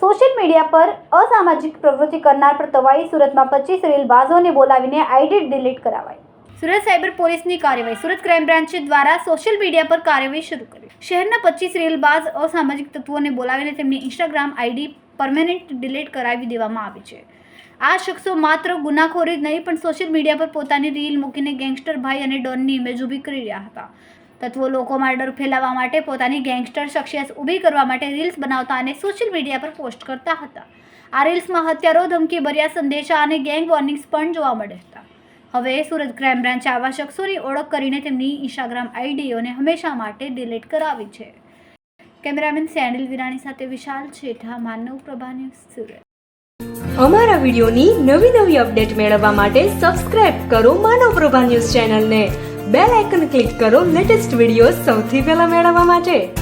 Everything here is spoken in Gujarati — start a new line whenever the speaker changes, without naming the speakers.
સોશિયલ મીડિયા પર અસામાજિક પ્રવૃત્તિ કરનાર પર તવાઈ. સુરતમાં 25 રીલબાજોને બોલાવીને આઈડી ડિલીટ કરાવાઈ. સુરત સાયબર પોલીસની કાર્યવાહી. સુરત ક્રાઇમ બ્રાન્ચ દ્વારા સોશિયલ મીડિયા પર કાર્યવાહી શરૂ કરી. શહેરના 25 રીલબાજ અસામાજિક તત્વોને બોલાવીને તેમની ઇન્સ્ટાગ્રામ આઈડી પરમેનન્ટ ડિલીટ કરાવી દેવામાં આવી છે. આ શખ્સો માત્ર ગુનાખોરી જ નહીં પણ સોશિયલ મીડિયા પર પોતાની રીલ મૂકીને ગેંગસ્ટર ભાઈ અને ડોનની ઇમેજ ઊભી કરી રહ્યા હતા. તત્વો લોકોમાં ડર ફેલાવવા માટે પોતાની ગેંગસ્ટર શખ્સિયત ઊભી કરવા માટે રીલ્સ બનાવતા અને સોશિયલ મીડિયા પર પોસ્ટ કરતા હતા. આ રીલ્સમાં હત્યારો, ધમકીભર્યા સંદેશા અને ગેંગ વોર્નિંગ્સ પણ જોવા મળે હતા. હવે સુરત ક્રાઇમ બ્રાન્ચે આવા શખ્સોની ઓળખ કરીને તેમની ઇન્સ્ટાગ્રામ આઈડીઓને હંમેશા માટે ડિલીટ કરાવી છે. કેમેરામેન સેન્ડિલ વિરાણી સાથે વિશાલ છેઠા, માનવ પ્રભા ન્યૂઝ, સુરત.
અમારા વિડીયોની નવી અપડેટ મેળવવા માટે સબસ્ક્રાઇબ કરો માનવ પ્રભા ન્યૂઝ ચેનલને. બેલ આઇકન ક્લિક કરો લેટેસ્ટ વિડીયો સૌથી પહેલા મેળવવા માટે.